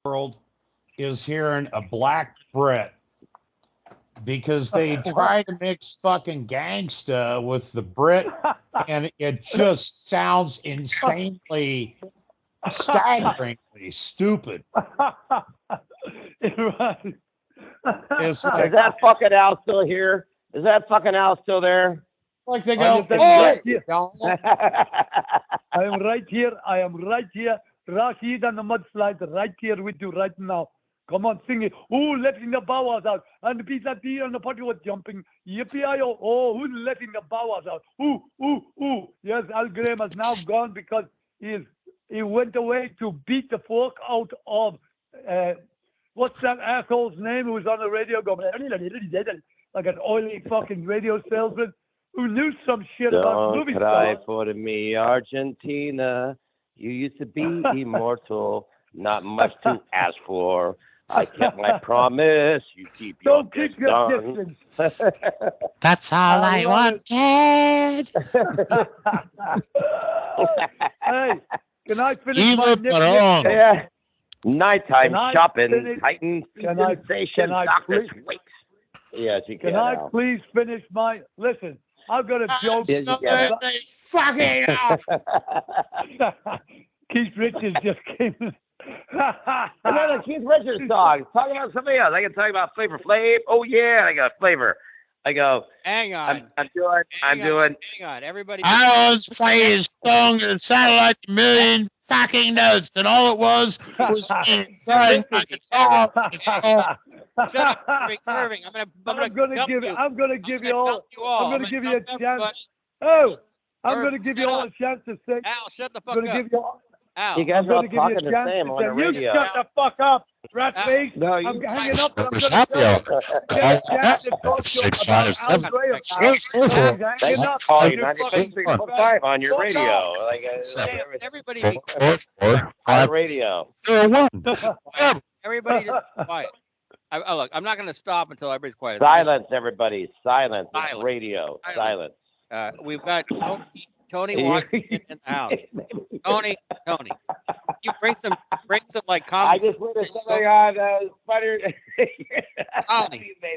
world is hearing a black Brit because they try to mix fucking gangsta with the Brit, and it just sounds insanely, staggeringly stupid. It's Is like that fucking Al still here? Is that fucking Al still there? they go, right "Oi, y'all." I am right here. I am right here. Rashid and the mudslide right here with you right now. Come on, sing it. Ooh, letting the bowers out. And the pizza tea and the party was jumping. Yippee-I-O. Oh, who's letting the bowers out? Ooh, ooh, ooh. Yes, Al Graham has now gone because he went away to beat the fork out of, what's that asshole's name who was on the radio going, like an oily fucking radio salesman who knew some shit about Don't movie cry stars. for me, Argentina. You used to be immortal. Not much to ask for. I kept my promise. You keep your Don't keep your distance. distance. That's all I love wanted. Hey, can I finish You my look nip? wrong. Yeah. Nighttime Can I shopping. finish- Titan can I- sensation. can I Dr. please- Sweets. Yes, you can. Can I Al. please finish my? Listen, I've got a joke. Yes, you can. Fucking off. Keith Richards just came in. Another Keith Richards song. Talk about something else. I can talk about Flavor Flav. Oh yeah, I got Flavor. I go. Hang on. I'm doing. Hang on. Everybody. I once played a song that sounded like a million fucking notes, and all it was me playing my guitar. Shut up, Irving. I'm gonna give you all. I'm gonna give you a chance. Everybody. Oh, I'm Irving, gonna give you shut all up. a chance to say. Al, shut the I'm fuck gonna up. give you all. Al. You guys I'm are all gonna give you talking a the chance same to on the say, you radio. shut the fuck up, rat face. No, I'm you. hanging up. And I'm That was gonna happy tell hour. you. Get a chance to talk to you Six, about five, seven. Al Graham. Six, Al. four, Hanging Thanks up. for calling You 96.5 on your fuck radio. off. Everybody, four, four, four, On five, radio. zero, one. everybody, just be quiet. Look, I'm not gonna stop until everybody's quiet. Silence, everybody. Silence. It's Silence. radio. Silence. Silence. We've got Tony Washington in the house. Tony, you bring some like I common just went to sense. something on Spider.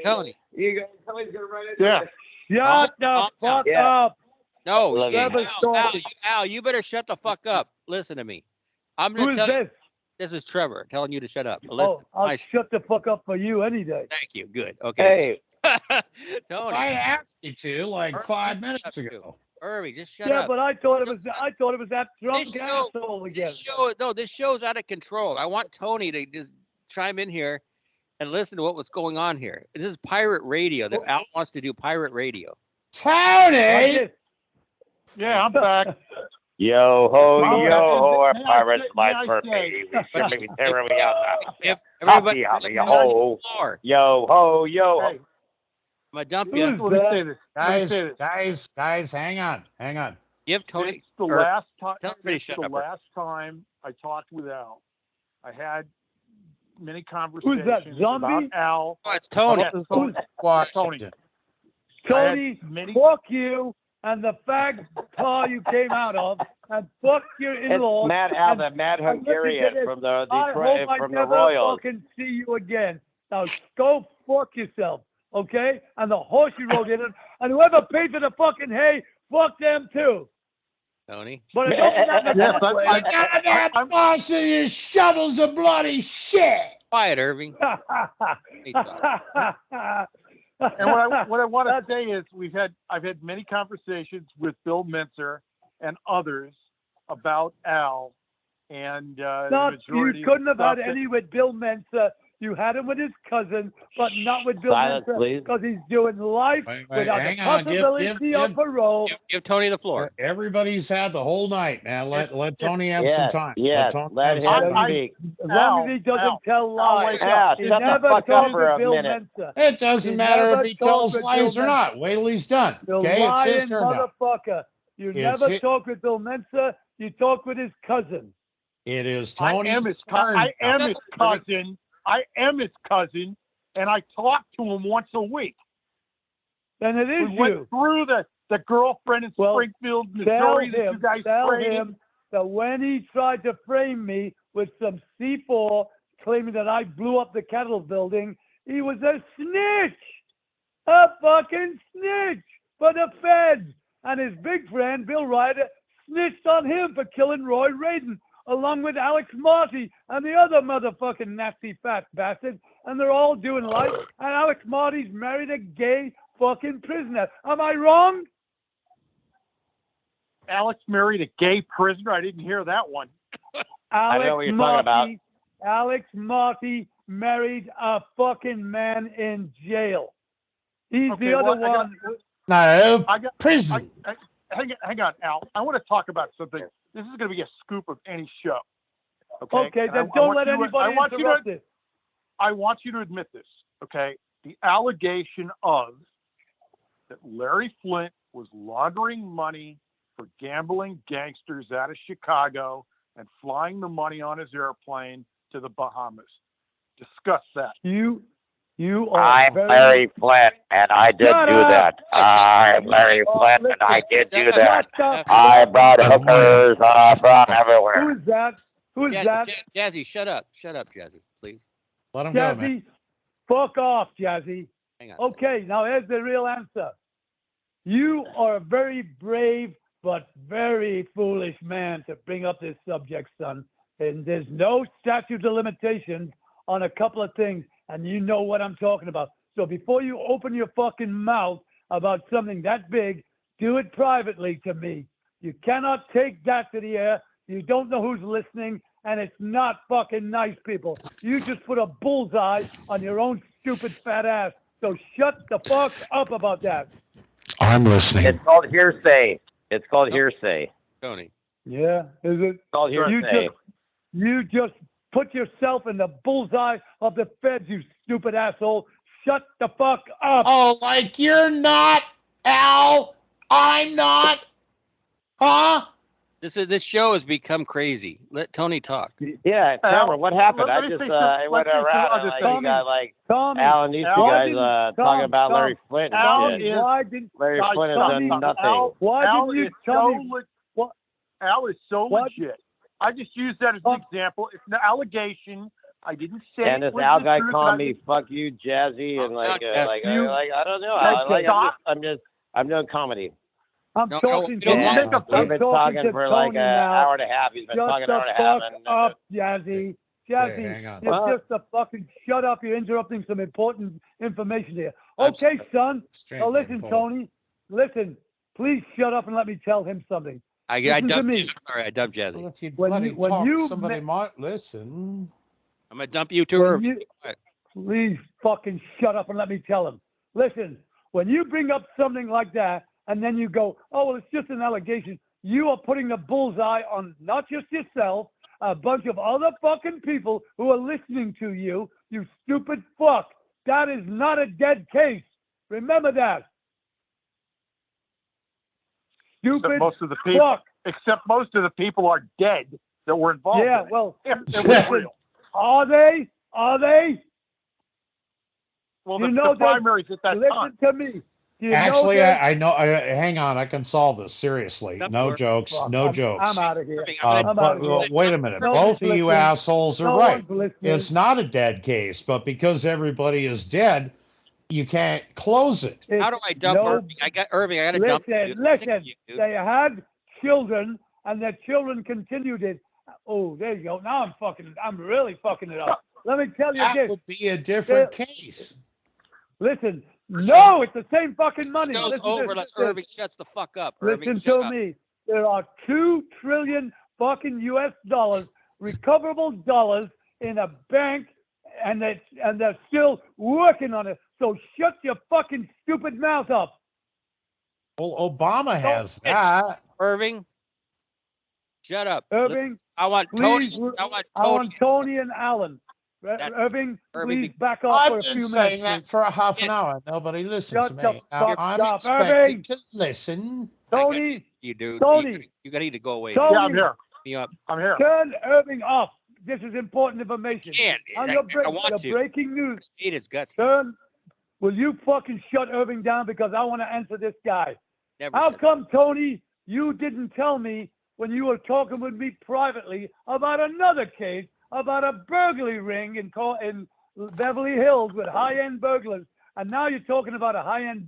Tony. You guys, somebody's gonna run into Yeah. it. Shut the fuck Yeah. up. No, Love you. Al, you better shut the fuck up. Listen to me. I'm gonna Who is tell you. this? This is Trevor telling you to shut up. Listen, Oh, I'll shut the fuck up for you any day. thank you. Good. Okay. Hey, Tony. I asked you to like Irving, 5 you minutes shut up, ago. Irving, just shut Yeah, up. but I thought it was that drunk This show- asshole again. This show's out of control. I want Tony to just chime in here and listen to what was going on here. This is pirate radio. That Al wants to do pirate radio. Tony! Yeah, I'm back. yo ho, our May I pirates say- life may I for say- me. We should be tearing me out. If everybody Hoppy, on ho. the floor, Yo ho, yo ho. Hey, I'm gonna dump who's you. that? Let me say this. Guys, hang on. Give Tony. It's the or last time. tell everybody It's shut the up. last time I talked with Al. I had many Who's conversations that, zombie? about Al. Oh, it's Tony. About Who's Washington. Tony, I had many- fuck you and the fag car you came out of, and fuck your in-laws. It's Matt Al, and- the Mad and listen to Hungarian this. from the I Detroit, hope I from the never Royals. fucking see you again. Now go fuck yourself, okay? And the horse you rode in, and whoever paid for the fucking hay, fuck them too. Tony. But it don't matter. Yes, I- Goddamn Boston, you shovels of bloody shit! Quiet, Irving. And what I want to say is I've had many conversations with Bill Mintzer and others about Al, and the You majority of couldn't have stuff had that- any with Bill Mensa. You had him with his cousin, but not with Bill Silence, Mensa please. because he's doing life Wait, without the hang on. possibility of parole. Give Tony the floor. Everybody's had the whole night, man. Let Tony have Yes, some time. yes. Tony Let have some him time. speak. As long as he doesn't Al, tell lies. Al, He shut the never fuck up told for a Bill minute. Mensa. It doesn't He matter never if he talked tells with lies Bill or not. Wait till he's done. The Okay, it's lying his turn now. motherfucker. You It's never his- talk with Bill Mensa. You talk with his cousin. It is I Tony's am his turn. I am now. his cousin. I am his cousin, and I talk to him once a week. Then it is We you. went through the girlfriend in Well, Springfield, Tell Missouri that you him, guys tell traded. him that when he tried to frame me with some C4 claiming that I blew up the Capitol building. He was a snitch, a fucking snitch for the feds. And his big friend, Bill Ryder, snitched on him for killing Roy Radin, along with Alex Marty and the other motherfucking nasty fat bastard. And they're all doing life. And Alex Marty's married a gay fucking prisoner. Am I wrong? Alex married a gay prisoner. I didn't hear that one. I know what you're talking about. Alex Marty married a fucking man in jail. He's Okay, the other well, one. No, I got prison. hang on, Al. I want to talk about something. This is going to be a scoop of any show. Okay. Okay, And then I don't want let you to- anybody I want you to- interrupt this. I want you to admit this, okay? The allegation of that Larry Flint was laundering money for gambling gangsters out of Chicago and flying the money on his airplane to the Bahamas. Discuss that. You are I'm very... Larry Flint, and I did Shut do up! that. I'm Larry Flint, and I did do that. Shut I brought hookers from everywhere. Who is that? Who is that? Jazzy, shut up. Shut up, Jazzy, please. Let him go, man. Jazzy, fuck off, Jazzy. Hang on. a second. Okay, now here's the real answer. You are a very brave but very foolish man to bring up this subject, son. And there's no statute of limitations on a couple of things, and you know what I'm talking about. So before you open your fucking mouth about something that big, do it privately to me. You cannot take that to the air. You don't know who's listening, and it's not fucking nice, people. You just put a bullseye on your own stupid fat ass. So shut the fuck up about that. I'm listening. It's called hearsay. It's called hearsay. Tony. Yeah, is it? It's called hearsay. You just put yourself in the bullseye of the feds, you stupid asshole. Shut the fuck up. Oh, like you're not, Al. I'm not. Huh? This show has become crazy. Let Tony talk. Yeah, Trevor, what happened? let I me just say I went some around other and like, things. you got like Tommy, Al and these two Al guys didn't- talking about Tom, Larry Flint Al and shit. is- why didn't Larry Guys, Flint has Tommy, done nothing. why Al didn't you is tell so me le- Al is so What? legit. I just used that as an example. It's an allegation. I didn't say And it this was Al the guy truth, calling and I me "fuck you, Jazzy" and like Yes. I don't know. Okay. I'm doing comedy. I'm No, talking we to don't you. want- Make a I'm We've been talking talking to for like Tony an now. hour and a half. He's been Shut talking the an hour and a half. fuck And up, Jazzy. Jazzy, hang on. you're What? just a fucking shut up. You're interrupting some important information here. Okay, son. Now listen, Tony. Listen. Please shut up and let me tell him something. I Listen to dumped me. you. I'm sorry, I dumped Jazzy. Well, if you When bloody you- when talk, you somebody ma- might listen. I'm gonna dump you to When her. you- Please fucking shut up and let me tell him. Listen, when you bring up something like that and then you go, oh, well, it's just an allegation, you are putting the bullseye on not just yourself, a bunch of other fucking people who are listening to you, you stupid fuck. That is not a dead case. Remember that. Stupid Except most of the people, fuck. except most of the people are dead that were involved. Yeah, in it. well, If it was real. are they? Are they? Well, You the, know the primaries at that Listen time. to me. Do you Actually, know that? I know. Hang on, I can solve this seriously. Dump No her. jokes. Fuck, No I'm jokes. out of here. Irving, I'm But, out of here. wait a minute. Nobody's Both of you listening. assholes are No right. one's listening. It's not a dead case, but because everybody is dead, you can't close it. How do I dump no- Irving? I got to dump you. Listen, I'm sick of listen. you, dude. They had children, and their children continued it. Oh, there you go. Now I'm really fucking it up. Let me tell you That this. would be a different case. Listen, no, it's the same fucking money. Show's Listen to over this, unless listen. Irving shuts the fuck up. Irving, Listen shut to up. me. There are 2 trillion fucking US dollars, recoverable dollars in a bank, and they're still working on it. So shut your fucking stupid mouth up. Well, Obama has Don't- that. Irving, shut up. Listen, Irving, I want please, Tony. I want I Tony. want Tony and Alan. Irving, Irving, please back off I've for a been few saying minutes. that for a half an Yeah. hour. Nobody listened Shut to the me. Now fuck I'm up, expected Irving. to listen. Tony, You do. Tony. You got to go away. Tony. Yeah, I'm here. Me up. I'm here. turn Irving off. This is important information. Can't. On I your want the to. breaking news, I hate his guts. turn. Will you fucking shut Irving down because I want to answer this guy? Never How shuts come, Tony, you didn't tell me when you were talking with me privately about another case about a burglary ring in Beverly Hills with high-end burglars, and now you're talking about a high-end.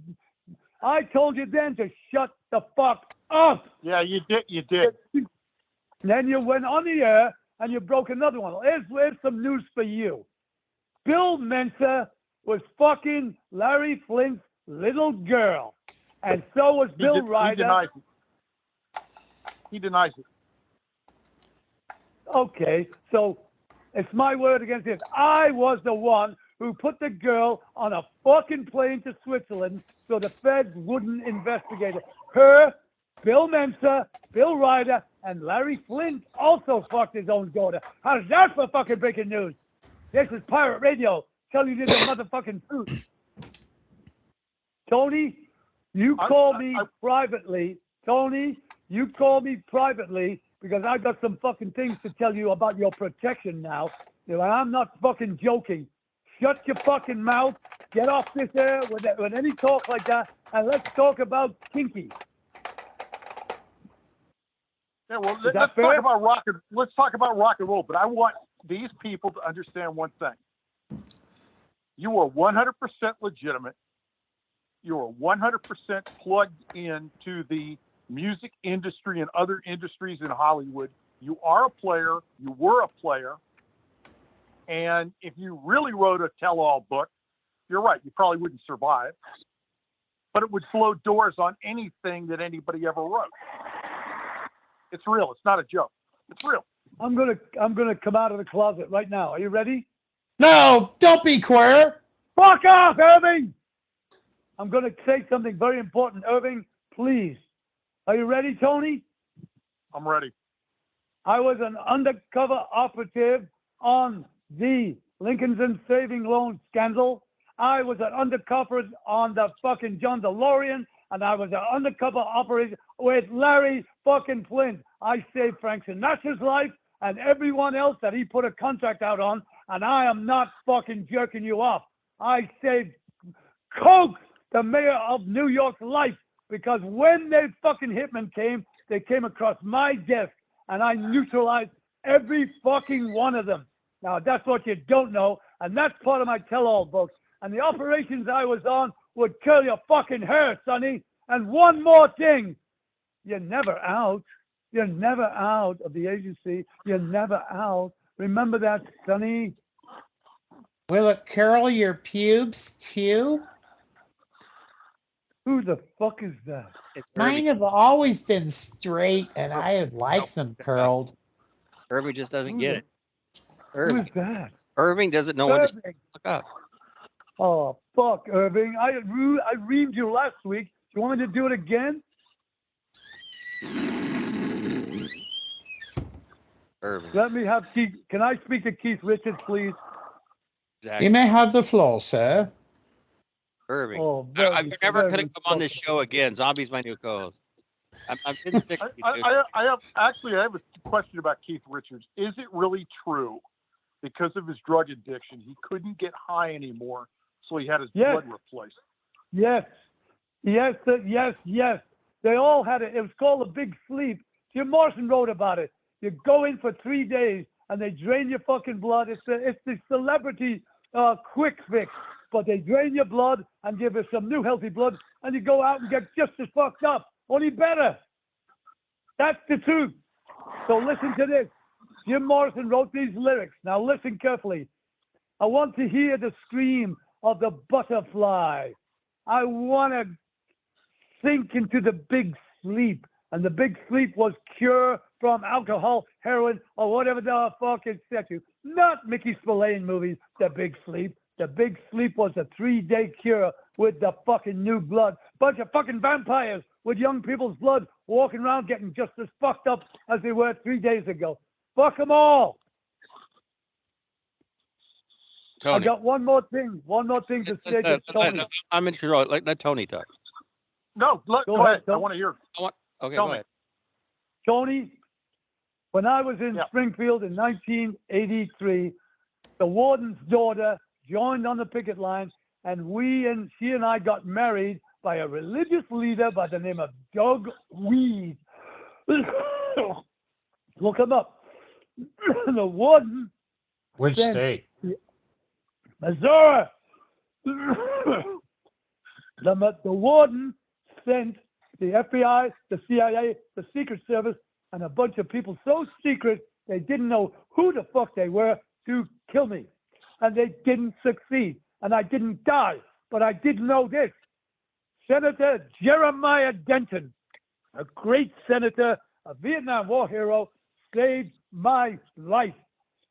I told you then to shut the fuck up. Yeah, you did. You did. Then you went on the air and you broke another one. Here's some news for you. Bill Mensa was fucking Larry Flint's little girl, and so was Bill Ryder. He denies it. Okay, so it's my word against his. I was the one who put the girl on a fucking plane to Switzerland so the feds wouldn't investigate it. Her, Bill Mensa, Bill Ryder, and Larry Flint also fucked his own daughter. How's that for fucking breaking news? This is Pirate Radio telling you the motherfucking truth. Tony, you call me privately. Tony, you call me privately because I got some fucking things to tell you about your protection now. You know, I'm not fucking joking. Shut your fucking mouth. Get off this air with any talk like that, and let's talk about Kinky. Yeah, well, let's talk about rock and roll. But I want these people to understand one thing. You are 100% legitimate. You are 100% plugged into the music industry and other industries in Hollywood. You are a player. You were a player. And if you really wrote a tell-all book, you're right, you probably wouldn't survive. But it would slow doors on anything that anybody ever wrote. It's real. It's not a joke. It's real. I'm gonna come out of the closet right now. Are you ready? No, don't be queer. Fuck off, Irving! I'm gonna say something very important, Irving. Please. Are you ready, Tony? I'm ready. I was an undercover operative on the Lincoln's and Saving Loan scandal. I was an undercover on the fucking John DeLorean, and I was an undercover operator with Larry fucking Flint. I saved Frank Sinatra's life and everyone else that he put a contract out on, and I am not fucking jerking you off. I saved Coke, the mayor of New York's life, because when the fucking hitmen came, they came across my desk, and I neutralized every fucking one of them. Now, that's what you don't know, and that's part of my tell-all book. And the operations I was on would kill your fucking hair, Sonny. And one more thing. You're never out. You're never out of the agency. You're never out. Remember that, Sonny. Will it curl your pubes too? Who the fuck is that? It's Mine have always been straight, and I would like them curled. Irving just doesn't get it. Who is that? Irving doesn't know when to Irving. look up. Oh, fuck, Irving. I reamed you last week. Do you want me to do it again? Irving. Let me have Keith. Can I speak to Keith Richards, please? Exactly. You may have the floor, sir. Irving. Oh, I'm never going to come on this show again. Zombie's my new co-host. I'm getting sick of you, dude. I have a question about Keith Richards. Is it really true, because of his drug addiction, he couldn't get high anymore, so he had his blood replaced? Yes. They all had it. It was called the Big Sleep. Jim Morrison wrote about it. You go in for 3 days and they drain your fucking blood. It's the celebrity quick fix, but they drain your blood and give you some new healthy blood, and you go out and get just as fucked up, only better. That's the truth. So listen to this. Jim Morrison wrote these lyrics. Now listen carefully. I want to hear the scream of the butterfly. I want to sink into the big sleep. And the big sleep was cure from alcohol, heroin, or whatever the fuck it set you. Not Mickey Spillane movies, The Big Sleep. The Big Sleep was a 3-day cure with the fucking new blood. Bunch of fucking vampires with young people's blood walking around getting just as fucked up as they were 3 days ago. Fuck them all. Tony. I got one more thing to say to Tony. I'm interested. Let Tony talk. No, go ahead. I want to hear. Okay, Tell go me. ahead. Tony, when I was in Springfield in 1983, the warden's daughter joined on the picket line, and she and I got married by a religious leader by the name of Doug Weed. Look him up. The warden Which sent state? Missouri. The warden sent the FBI, the CIA, the Secret Service, and a bunch of people so secret they didn't know who the fuck they were to kill me. And they didn't succeed. And I didn't die. But I did know this. Senator Jeremiah Denton, a great senator, a Vietnam War hero, saved my life.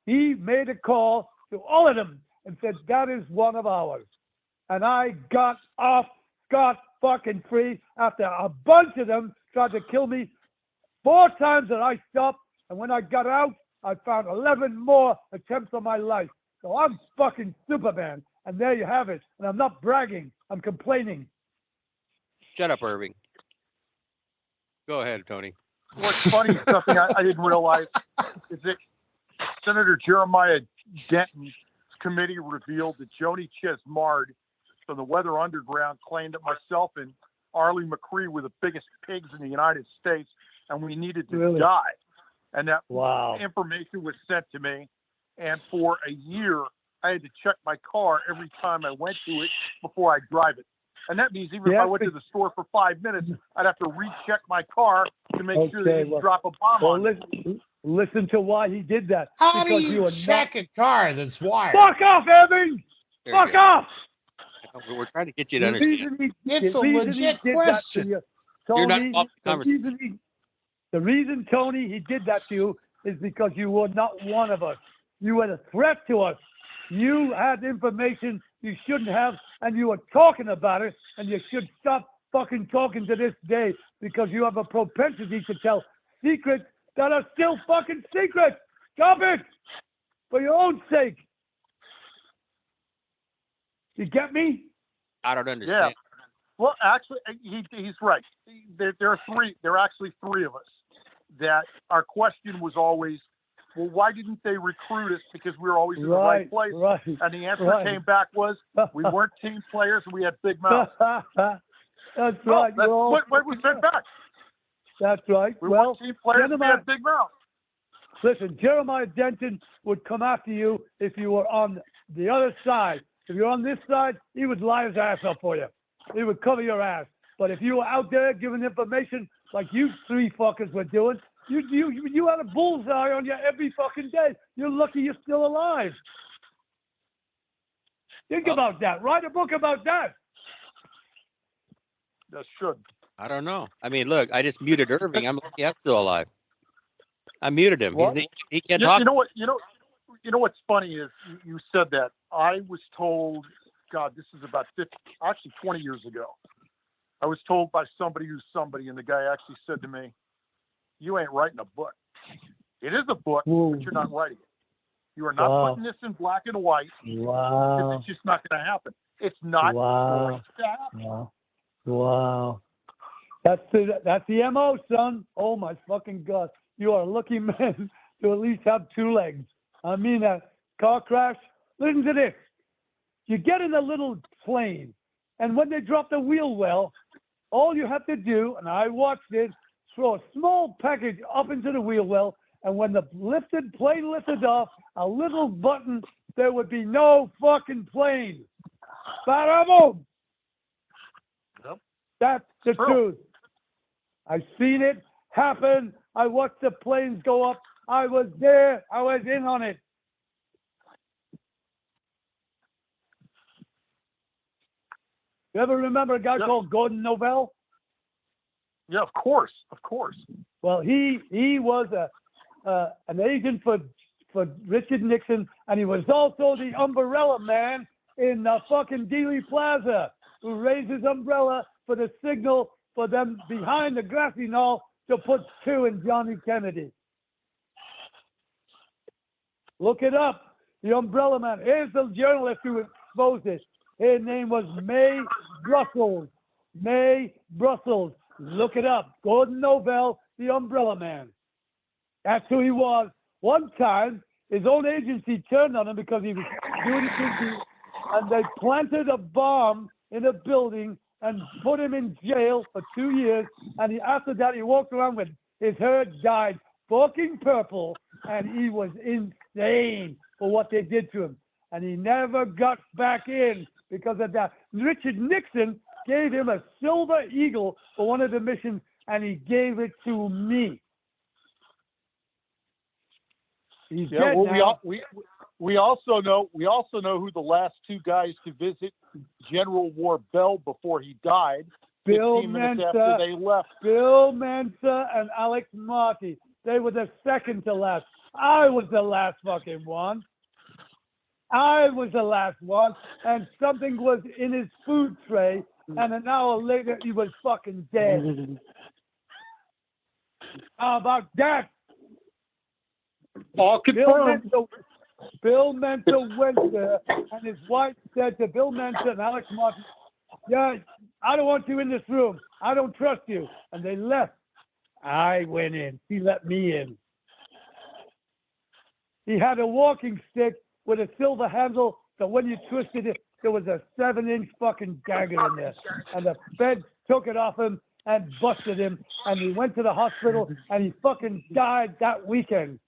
He made a call to all of them and said, that is one of ours. And I got off scot-fucking-free after a bunch of them tried to kill me 4 times that I stopped. And when I got out, I found 11 more attempts on my life. So I'm fucking Superman. And there you have it. And I'm not bragging. I'm complaining. Shut up, Irving. Go ahead, Tony. What's funny, something I didn't realize, is that Senator Jeremiah Denton's committee revealed that Joni Chesmard from the Weather Underground claimed that myself and Arlie McCree were the biggest pigs in the United States, and we needed to die. And that information was sent to me. And for a year, I had to check my car every time I went to it before I drive it. And that means even if I went to the store for 5 minutes, I'd have to recheck my car to make sure they didn't drop a bomb on it. Listen to why he did that. How do you check a car that's wired? Fuck off, Evan! Fuck off! We're trying to get you to understand. It's a legit question. You're not off the conversation. The reason, Tony, he did that to you is because you were not one of us. You were a threat to us. You had information you shouldn't have, and you were talking about it, and you should stop fucking talking to this day because you have a propensity to tell secrets that are still fucking secrets. Stop it! For your own sake. You get me? I don't understand. Yeah. Well, actually, he's right. There are three. There are actually 3 of us. That our question was always, well, why didn't they recruit us? Because we were always in the right place. Right, and the answer came back was, we weren't team players and we had big mouths. That's right. That's what was sent back. That's right. We weren't team players and we had big mouths. Listen, Jeremiah Denton would come after you if you were on the other side. If you're on this side, he would lie his ass up for you. He would cover your ass. But if you were out there giving information like you 3 fuckers were doing, you had a bullseye on you every fucking day. You're lucky you're still alive. Think about that. Write a book about that. That should. I don't know. I mean, look, I just muted Irving. I'm lucky I'm still alive. I muted him. He can't talk. You know what's funny is you said that. I was told, God, this is about 20 years ago. I was told by somebody who's somebody, and the guy actually said to me, you ain't writing a book. It is a book, but you're not writing it. You are not putting this in black and white. Wow. It's just not going to happen. It's not going to happen. Wow. That's the MO, son. Oh, my fucking God. You are a lucky man to at least have 2 legs. I mean, a car crash. Listen to this. You get in a little plane, and when they drop the wheel well, all you have to do, and I watched it, throw a small package up into the wheel well, and when the plane lifted off, a little button, there would be no fucking plane. Bada-boom! Yep. That's the truth. I've seen it happen. I watched the planes go up. I was there. I was in on it. You ever remember a guy called Gordon Novell? Yeah, of course. Well, he was an agent for Richard Nixon, and he was also the umbrella man in fucking Dealey Plaza, who raised his umbrella for the signal for them behind the grassy knoll to put 2 in Johnny Kennedy. Look it up. The umbrella man. Here's the journalist who exposed it. Her name was May Brussels. May Brussels. Look it up. Gordon Novell, the umbrella man. That's who he was. One time, his own agency turned on him because he was doing business, and they planted a bomb in a building and put him in jail for 2 years. And after that, he walked around with his hair dyed fucking purple, and he was insane. for what they did to him. And he never got back in because of that. Richard Nixon gave him a Silver Eagle for one of the missions, and he gave it to me. He's dead now. We also know who the last two guys to visit General War Bell before he died. Bill 15 minutes Mensa, after they left. Bill Mensa and Alex Marty. They were the second to last. I was the last fucking one. I was the last one, and something was in his food tray, and an hour later he was fucking dead. How about that? All confirmed. Bill Mensa went there, and his wife said to Bill Mensa and Alex Martin, "Yeah, I don't want you in this room. I don't trust you." And they left. I went in. He let me in. He had a walking stick with a silver handle, so when you twisted it, there was a 7-inch fucking dagger in there. And the feds took it off him and busted him, and he went to the hospital, and he fucking died that weekend.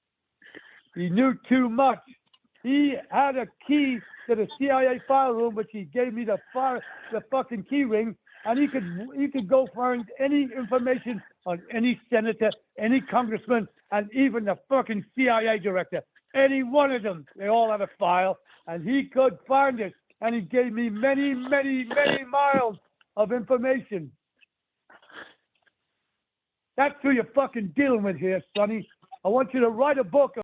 He knew too much. He had a key to the CIA file room, which he gave me the fucking key ring, and he could go find any information on any senator, any congressman, and even the fucking CIA director. Any one of them, they all had a file, and he could find it. And he gave me many, many, many miles of information. That's who you're fucking dealing with here, Sonny. I want you to write a book